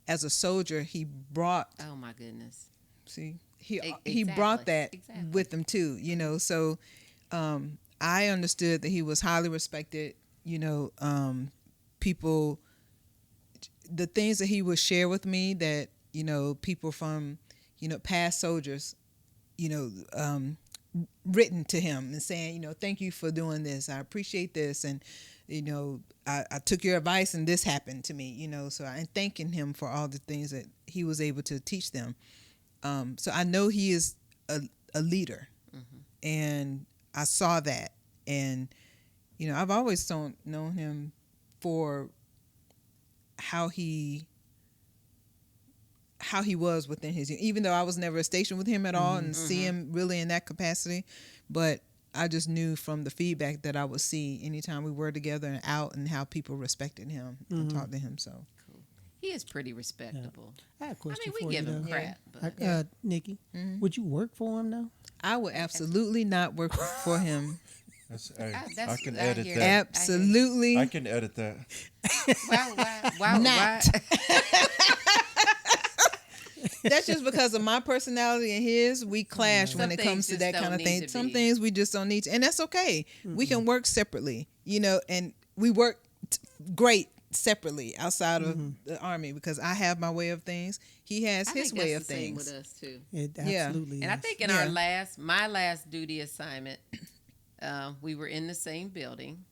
as a soldier, he brought. Oh my goodness. See, he Exactly. brought that Exactly. with him too. So I understood that he was highly respected. People, the things that he would share with me that people from past soldiers, written to him and saying, thank you for doing this. I appreciate this. And, I took your advice and this happened to me, so I'm thanking him for all the things that he was able to teach them. So I know he is a leader, and I saw that. And, I've always known him for how he was within his, even though I was never stationed with him at all and see him really in that capacity, but I just knew from the feedback that I would see anytime we were together and out, and how people respected him and talked to him. So Cool. He is pretty respectable. I have a question we for give you, him though. crap. But Nikki, would you work for him though? I would absolutely not work for him. I can I edit hear that. Absolutely. I can edit that. Why? Not. That's just because of my personality and his. We clash when it comes to that kind of thing. Some things we just don't need to, and that's okay. We can work separately, and we work great separately outside of the Army, because I have my way of things. He has his way of things. Same with us too. It absolutely And I is. think in my last duty assignment, we were in the same building.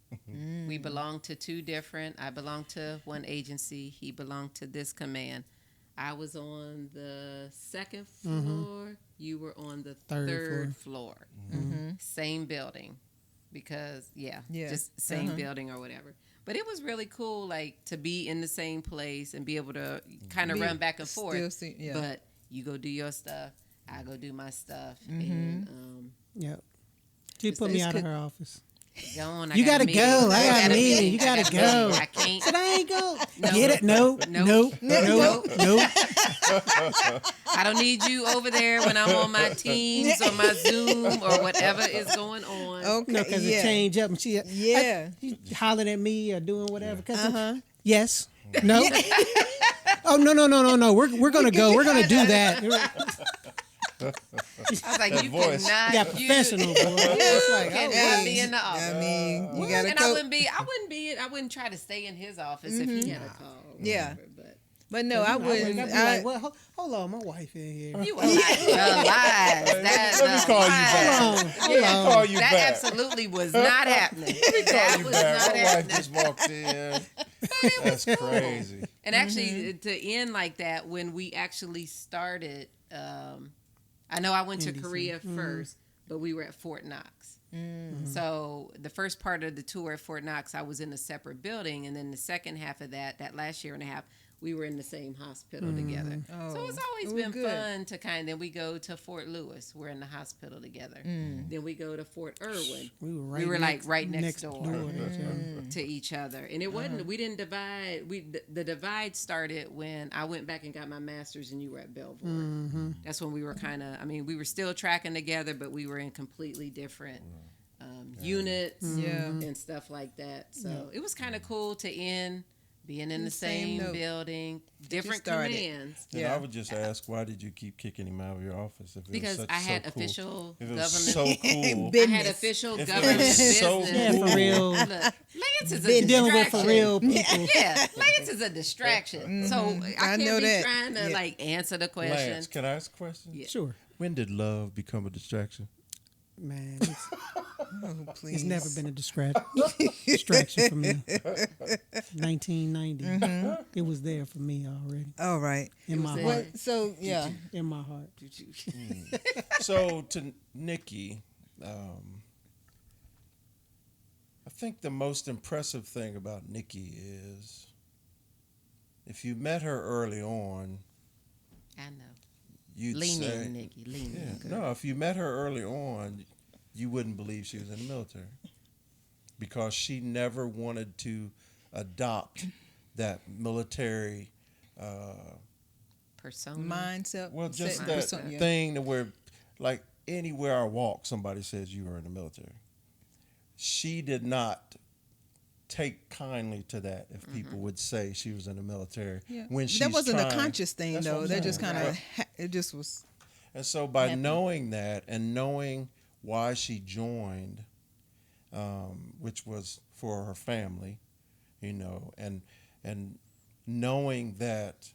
We belonged to two different. I belonged to one agency. He belonged to this command. I was on the second floor. You were on the third floor. Same building, because just same building or whatever. But it was really cool, like, to be in the same place and be able to kind of run back and forth. But you go do your stuff, I go do my stuff, and Yep. She put me out of her office. Gone. You gotta go. I got a meeting. You I gotta go. I can't. Said I ain't go. No. Get it? No. Nope. Nope. I don't need you over there when I'm on my Teams or my Zoom or whatever is going on. Okay. No, because it changed up, and she she hollering at me or doing whatever. Yes. No. Oh no. We're gonna go. We're gonna do that. I was like, you voice. cannot. Yeah, professional, boy. It's like, Cannot be in the office. I mean, you gotta and go. I wouldn't try to stay in his office if he had a call. Yeah. But But no, I wouldn't. I'd be like, well, hold on, my wife in here. you were lies. Let me call you back. Hold on. Call you That back. absolutely was not happening. Call That you was back. not My wife happening. just walked in. That's crazy. And actually, to end like that, when we actually started, I know I went to Korea first, but we were at Fort Knox. So the first part of the tour at Fort Knox, I was in a separate building, and then the second half of that last year and a half, we were in the same hospital together. So it's always been fun to then we go to Fort Lewis. We're in the hospital together. Then we go to Fort Irwin. We were like right next door to each other. And it wasn't, we didn't divide. The divide started when I went back and got my master's and you were at Belvoir. That's when we were we were still tracking together, but we were in completely different units and stuff like that. So it was kind of cool to end being in the same building, different commands. And I would just ask, why did you keep kicking him out of your office? If it Because was I had so official cool. If it government. was so cool. I had official If it government was business. so Yeah, for real. Look, Lance is a Been dealing with distraction. for real people. Yeah, Lance is a distraction. So I can't know be that. trying to answer the question. Lance, can I ask a question? Yeah. Sure. When did love become a distraction? Man, Please. it's never been a distraction for me. 1990. It was there for me already. All right. In my there. heart. So In my heart. So to Nikki, I think the most impressive thing about Nikki is if you met her early on, I know. you'd Lean say, in, Nikki. Lean yeah, in. no, if you met her early on, you wouldn't believe she was in the military because she never wanted to adopt that military Persona. mindset. well, just set- that persona, yeah. thing that where, like, anywhere I walk, somebody says you were in the military. She did not take kindly to that if people would say she was in the military. Yeah. When she's that wasn't trying, a conscious thing, That's what though. I'm That just saying, kind right? of, it just was. And so by happened. knowing that and knowing why she joined, which was for her family, and knowing that.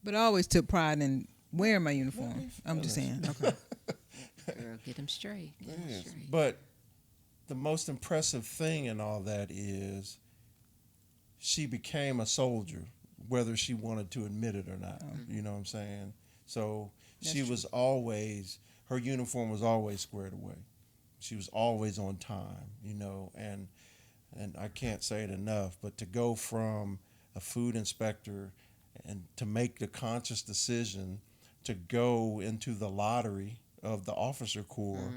But I always took pride in wearing my uniform. I'm just saying. Okay. Girl, get them straight. Get 'em Yes. straight. But the most impressive thing in all that is she became a soldier, whether she wanted to admit it or not. You know what I'm saying? So That's she true. was always, her uniform was always squared away. She was always on time, you know, and I can't say it enough, but to go from a food inspector and to make the conscious decision to go into the lottery of the officer corps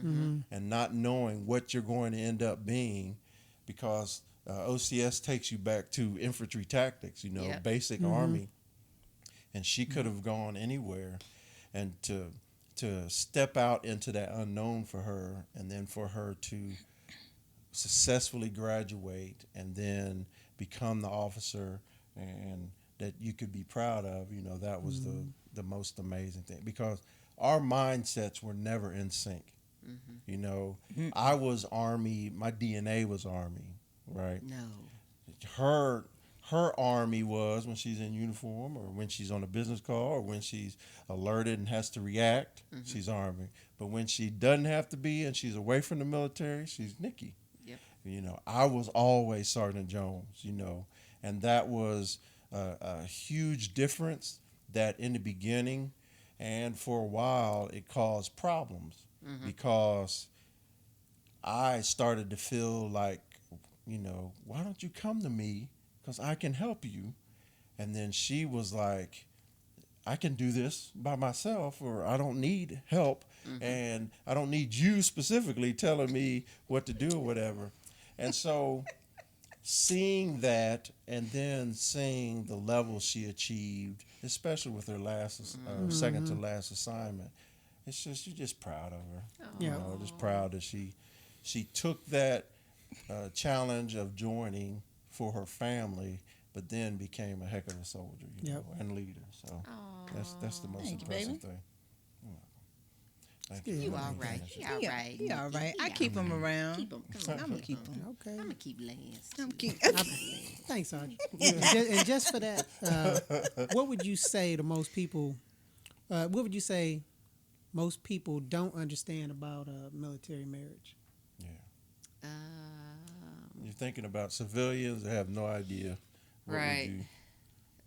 and not knowing what you're going to end up being, because OCS takes you back to infantry tactics, you know, Yep. basic army, and she could have gone anywhere, and to step out into that unknown for her, and then for her to successfully graduate and then become the officer and that you could be proud of, you know, that was the most amazing thing, because our mindsets were never in sync. You know, I was Army, my DNA was Army, right? No. Her Army was when she's in uniform, or when she's on a business call, or when she's alerted and has to react, she's Army. But when she doesn't have to be and she's away from the military, she's Nikki. Yep. You know, I was always Sergeant Jones, you know, and that was a huge difference that in the beginning and for a while it caused problems, because I started to feel like, you know, why don't you come to me, because I can help you. And then she was like, I can do this by myself, or I don't need help, and I don't need you specifically telling me what to do or whatever. And so seeing that, and then seeing the level she achieved, especially with her last second to last assignment, it's just, you're just proud of her. You know, just proud that she took that challenge of joining for her family, but then became a heck of a soldier, you know, and leader. So that's the most Thank you, impressive baby. thing. You're welcome. Thank You You for all letting me right. finish He it. all right. He all Nikki. right. He I all keep him right. around. Keep him. I'm gonna keep him. Okay. I'm gonna keep Lance. I'm keep. Thanks, Audrey. And just for that, what would you say to most people? What would you say most people don't understand about military marriage? You're thinking about civilians that have no idea. What Right. Would you,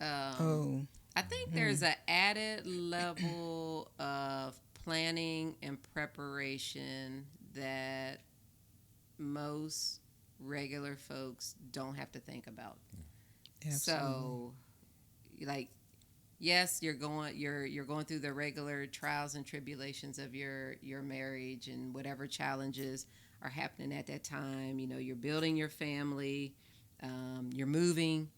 Oh. I think there's an added level of planning and preparation that most regular folks don't have to think about. So, like, yes, you're going through the regular trials and tribulations of your marriage and whatever challenges are happening at that time. You know, you're building your family, you're moving.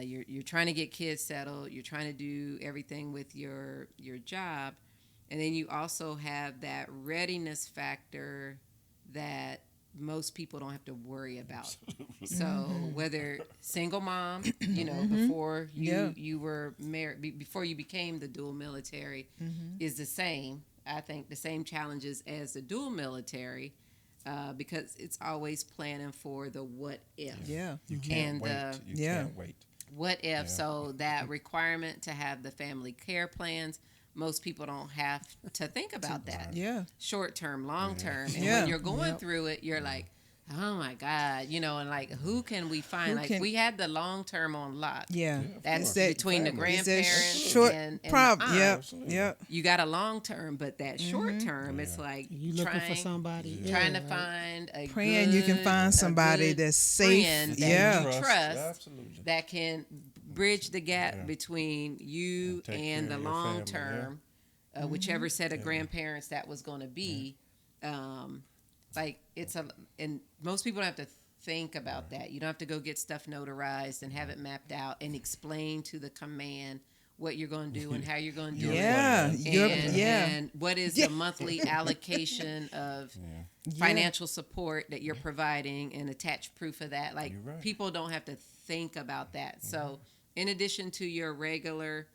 You're trying to get kids settled. You're trying to do everything with your job, and then you also have that readiness factor that most people don't have to worry about. So whether single mom, you know, before you were married, before you became the dual military, is the same. I think the same challenges as the dual military. Because it's always planning for the what if. Yeah. you can't And, wait. You yeah. can't wait. What if? Yeah. So that requirement to have the family care plans, most people don't have to think about that. Yeah. Short term, long term. And Yeah. when you're going through it, you're like, oh my God, you know, and like, who can we find? Who Like, can- we had the long term on lock. Yeah. That's It's that- between the family. It's that grandparents short and problem. the Yep. aunt. Yep. You got a long term, but that short term, it's like You looking trying, for somebody? trying Yeah, to right. find a Praying you can good- find a somebody good that's safe. friend that Yeah. you trust Absolutely. that can bridge the gap Yeah. between you And take and care the of your long family, term, whichever set of grandparents that was going to be. Like it's and most people don't have to think about that. You don't have to go get stuff notarized and have it mapped out and explain to the command what you're going to do and how you're going to do Yeah. it. And what is the monthly allocation of financial support that you're providing and attach proof of that. Like You're right. people don't have to think about that. So in addition to your regular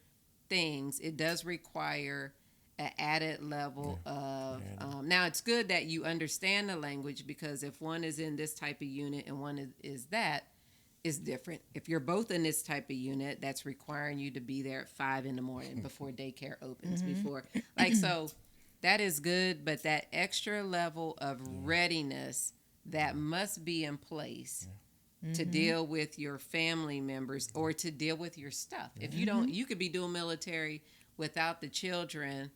things, it does require an added level of now it's good that you understand the language, because if one is in this type of unit and one is that, is different. If you're both in this type of unit, that's requiring you to be there at 5 in the morning before daycare opens. Before, like, so that is good, but that extra level of readiness that must be in place to deal with your family members or to deal with your stuff. If you don't, you could be doing military without the children.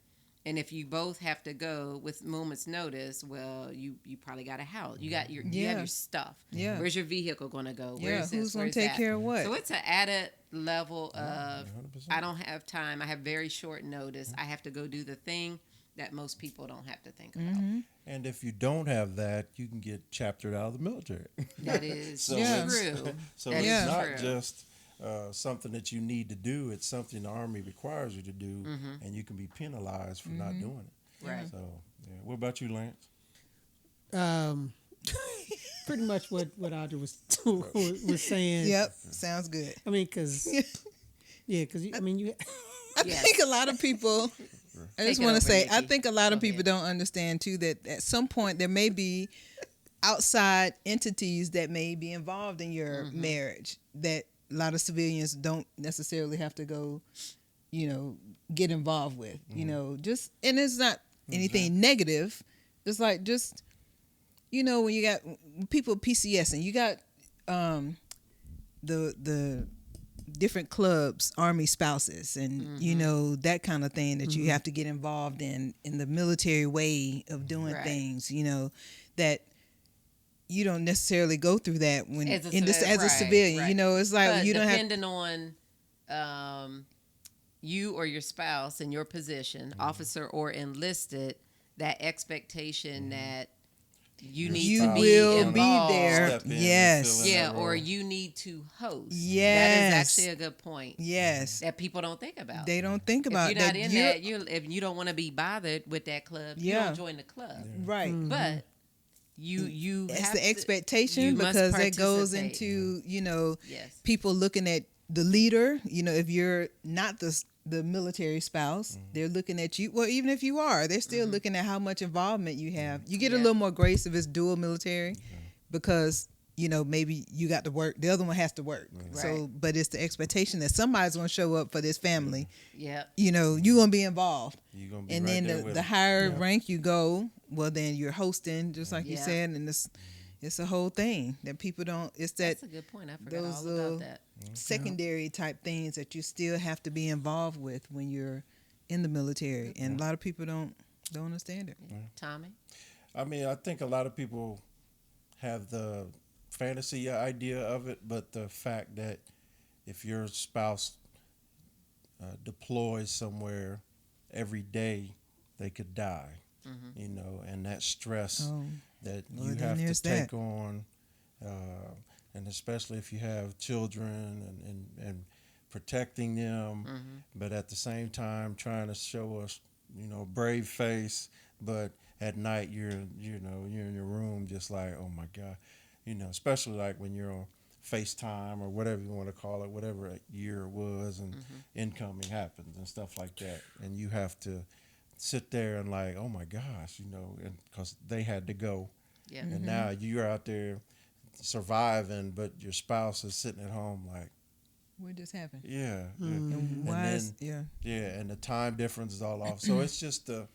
And if you both have to go with moments notice, well, you probably got a house. You got you have your stuff. Yeah. Where's your vehicle going to go? Yeah. Where's this? Who's going Where's to take that? care of what? So it's an added level of 100%. I don't have time. I have very short notice. I have to go do the thing that most people don't have to think about. And if you don't have that, you can get chaptered out of the military. That is So true. So That it's is not true. just something that you need to do. It's something the Army requires you to do, and you can be penalized for not doing it. Right. So, yeah. What about you, Lance? Pretty much what Audra was saying. Yep. Sounds good. I mean, because I mean, you. I Yes. think a lot of people. I Take just it want to over, say, I Nikki. think a lot of Go people ahead. don't understand too that at some point there may be outside entities that may be involved in your marriage that a lot of civilians don't necessarily have to go, get involved with. Just and it's not anything negative. It's like just when you got people PCS and you got the different clubs, Army spouses, and that kind of thing that you have to get involved in the military way of doing Right. things. That you don't necessarily go through that when As a as a right, civilian. right. It's like But you don't have. depending on you or your spouse and your position, officer or enlisted, that expectation that you need You to be will involved. be there. Step in and Yes. fill in Yeah, that or role. you need to host. That Yes. is actually a good point Yes. that people don't think about. They don't think about if you're not that. in that, if you don't want to be bothered with that club, you Yeah. don't join the club. Right. But you That's have the to- expectation you must because it goes participate. into Yes. people looking at the leader. If you're not the military spouse, they're looking at you. Well, even if you are, they're still looking at how much involvement you have. You get a Yeah. little more grace if it's dual military because maybe you got to work, the other one has to work. So, but it's the expectation that somebody's going to show up for this family. Yep. You're going to be involved. You're gonna be And right then there the with the them. higher Yeah. rank you go, well, then you're hosting, just like you Yeah. said, and it's a whole thing that people don't. It's that That's a good point. I forgot those all about that. secondary type things that you still have to be involved with when you're in the military, and a lot of people don't understand it. Tommie? I mean, I think a lot of people have the fantasy idea of it, but the fact that if your spouse deploys somewhere every day, they could die. And that stress Oh, that well, you then have to there's take that. on, and especially if you have children and protecting them, but at the same time trying to show us, brave face, but at night you're in your room just like, oh my God, especially like when you're on FaceTime or whatever you want to call it, whatever year it was, and incoming happens and stuff like that, and you have to sit there and like, oh my gosh, and because they had to go, Yeah. and now you're out there surviving, but your spouse is sitting at home like, What just happened? yeah, And why then, is and the time difference is all off. So it's just the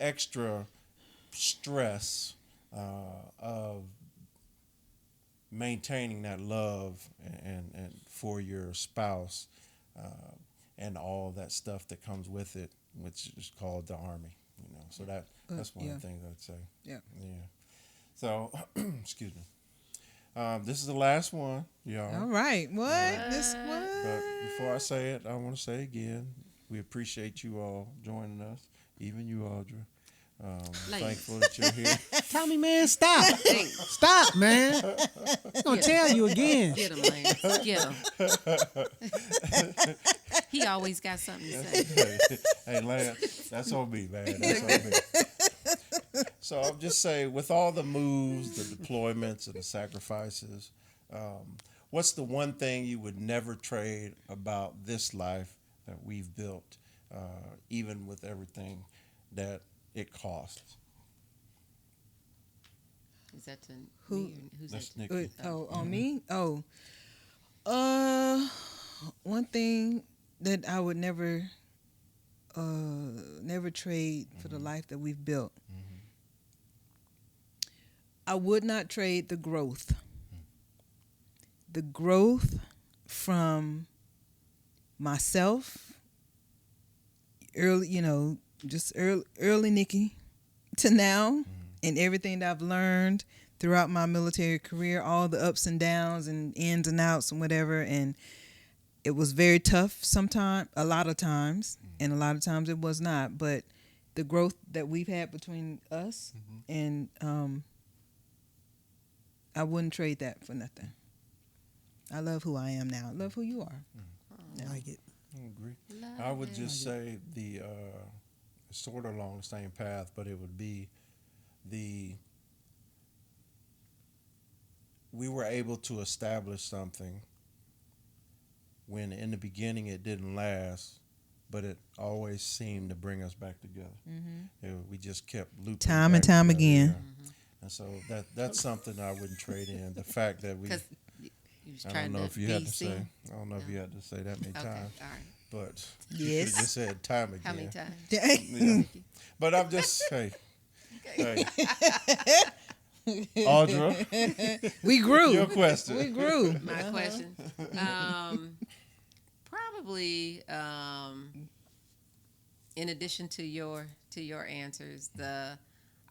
extra stress of maintaining that love and for your spouse, and all that stuff that comes with it, which is called the Army. So that's one of the things I'd say. Yeah. So, excuse me. This is the last one, y'all. All right. What? This But what? before I say it, I want to say again, we appreciate you all joining us, even you, Audra. Thankful that you're here. Tommy, man, stop. Stop, man. I'm going to tell you again. Get him, Lance. Get him. He always got something to say. Hey, Lance, that's on me, man. That's on me. So I'll just say, with all the moves, the deployments, and the sacrifices, what's the one thing you would never trade about this life that we've built, even with everything that it costs? Is that to Who- me or who's That's that to? Nikki. On me? Oh, One thing that I would never trade for the life that we've built. I would not trade the growth. The growth from myself, early Nikki to now, and everything that I've learned throughout my military career, all the ups and downs and ins and outs and whatever. And it was very tough a lot of times, and a lot of times it was not. But the growth that we've had between us, and I wouldn't trade that for nothing. I love who I am now. I love who you are. I like it. I agree. Love I would it. just say the sort of along the same path, but it would be we were able to establish something when in the beginning it didn't last, but it always seemed to bring us back together. We just kept looping Time and back time together, again. yeah. And so that's something I wouldn't trade in. The fact that we, Because you was I trying don't know to if you be had to seen. say, I don't know if you had to say that many Okay, times, all right. but Yes. you could've just said time again. How many times? Yeah. But I'm just hey. Audra, We grew. your question. We grew. My question. Probably in addition to your answers, the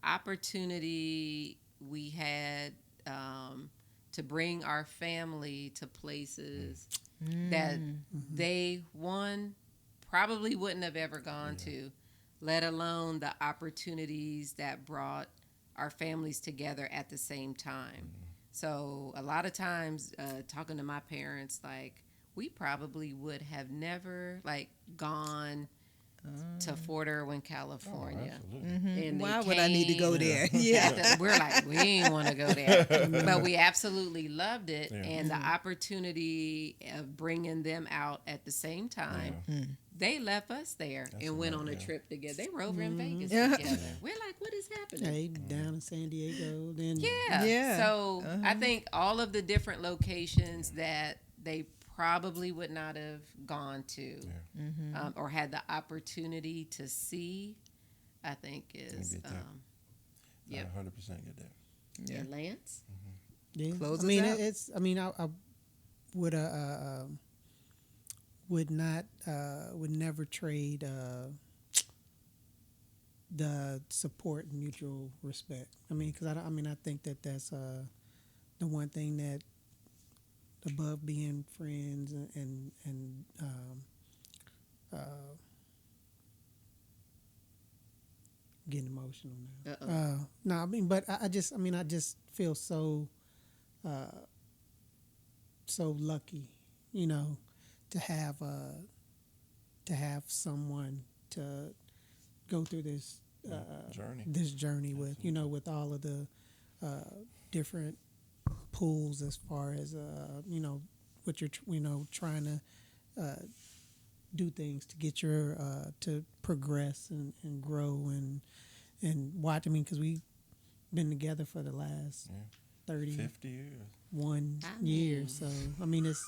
opportunity we had to bring our family to places that they probably wouldn't have ever gone to, let alone the opportunities that brought our families together at the same time. So a lot of times talking to my parents, like, we probably would have never gone to Fort Irwin, California. Absolutely. And they Why would I need to go came, there? Yeah. we're like, we ain't want to go there, but we absolutely loved it. Yeah. And the opportunity of bringing them out at the same time, they left us there and went on a trip together. They were over in Vegas together. We're like, what is happening? Hey, down in San Diego, then Yeah. So I think all of the different locations that they probably would not have gone to or had the opportunity to see, I think is get that. yep. 100% get that. Yeah. And Lance? yeah. Close I mean, us out. it's. I mean, I would never trade the support and mutual respect. I mean, because I think that that's the one thing that above being friends and getting emotional now. No, I mean, but I just feel so lucky, to have someone to go through this journey with, with all of the different pulls as far as what you're trying to do things to get your to progress and grow and watch. I mean, because we've been together for the last 50 years. 1 year, so I mean it's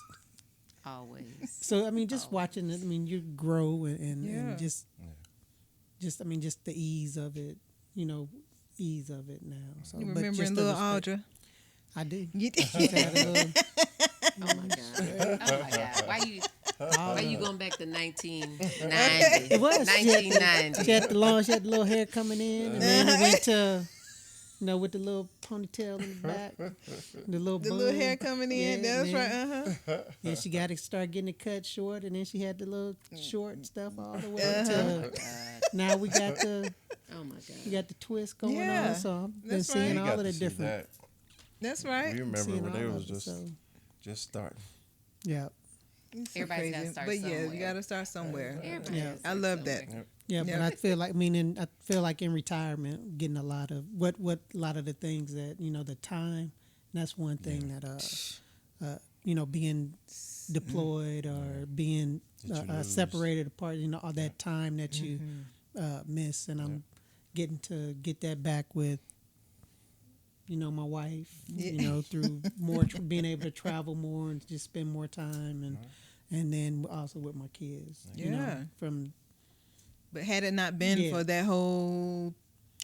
Always. so I mean just watching it. I mean you grow and just I mean just the ease of it, ease of it now. So You but remembering just the little respect. Audra? I do. You Just had a little, Oh my God. Oh my God. Why you going back to 1990? It was. She had 1990. the little hair coming in, and then it went to, with the little ponytail in the back, the little hair coming in. Yeah, That's right. Then she got to start getting it cut short, and then she had the little short stuff all the way to. Now we got the. Oh my God. We got the twist going Yeah, on, so I've been that's right. seeing We all got of the to see different. that. That's right. We remember seeing when they all was of it, just so, starting. yeah. It's Everybody's gotta crazy. start But yeah, somewhere. you got to start somewhere. Everybody Yeah. has to I love somewhere. that. Yeah, Yeah. but I feel like in retirement, getting a lot of what a lot of the things that the time. That's one thing that being deployed or being That you lose. separated apart. All that time that you miss, and I'm getting to get that back with my wife, Yeah. through more being able to travel more and just spend more time, and then also with my kids. Yeah. From But had it not been Yeah. for that whole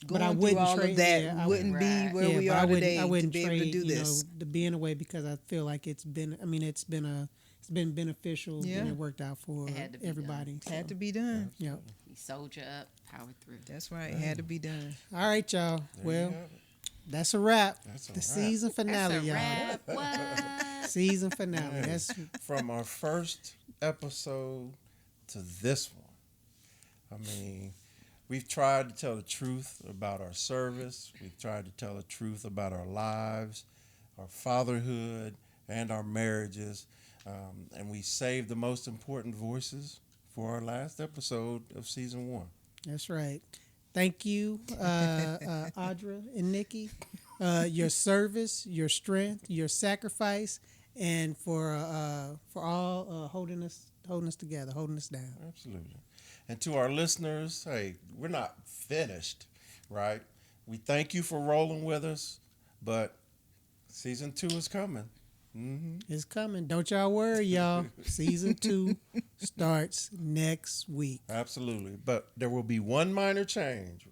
But I going through wouldn't all trade- of that, yeah, I wouldn't Right. be where we but are today I to wouldn't be trade, able to do this. the being away, because I feel like it's been. I mean, it's been beneficial, Yeah. and it worked out for It had to be everybody. Had to be done. Yeah. He soldier up, power through. That's right. Had to be done. All right, y'all. There you Well, have it. that's a wrap. That's a The wrap. season finale, That's a y'all. wrap. What? Season finale. Man, That's from our first episode to this one. I mean, we've tried to tell the truth about our service. We've tried to tell the truth about our lives, our fatherhood, and our marriages. And we saved the most important voices for our last episode of season 1. That's right. Thank you, Audra and Nikki. Your service, your strength, your sacrifice, and for all holding us together, holding us down. Absolutely. And to our listeners, hey, we're not finished, right? We thank you for rolling with us, but season 2 is coming. It's coming. Don't y'all worry, y'all. Season 2 starts next week. Absolutely. But there will be one minor change.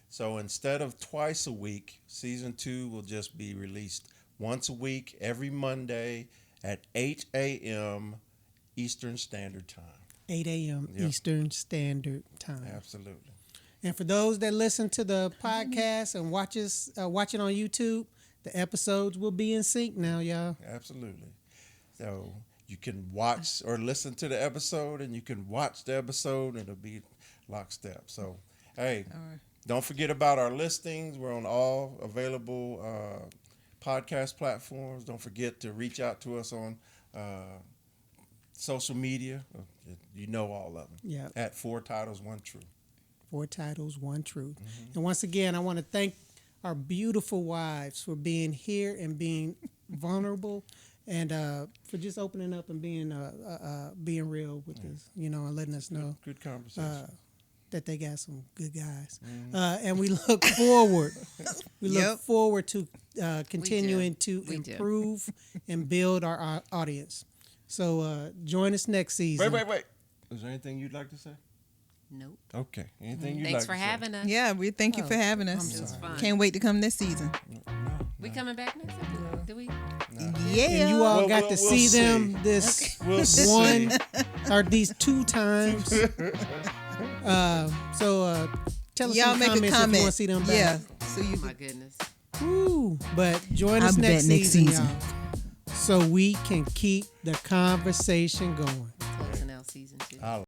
So instead of twice a week, season 2 will just be released once a week, every Monday at 8 a.m. Eastern Standard Time. 8 a.m. Yep. Eastern Standard Time. Absolutely. And for those that listen to the podcast and watch it on YouTube, the episodes will be in sync now, y'all. Absolutely. So you can watch or listen to the episode, and you can watch the episode, and it'll be lockstep. So, hey, All right. don't forget about our listings. We're on all available podcast platforms. Don't forget to reach out to us on social media. You know all of them. Yeah. At 4 Titles, 1 True. 4 Titles, 1 Truth. And once again, I want to thank our beautiful wives for being here and being vulnerable, and for just opening up and being real with us, and letting us know Good conversation. that they got some good guys. And we look forward. We look Yep. forward to continuing to We do. improve and build our audience. So join us next season. Wait. Is there anything you'd like to say? Nope. Okay. Anything you'd Thanks like for to say? having us. Yeah, we thank you for having us. I'm It was fun. Can't wait to come this season. We coming back next episode? Do we? Yeah. And you all Well, got we'll to see see. them this We'll see. one or these 2 times. So tell us Y'all in the make comments a if comment. you want to see them back. Yeah. So Oh you my goodness. Woo. But join us I'll be next back next season, season. y'all, so we can keep the conversation going. Closing out season 2. I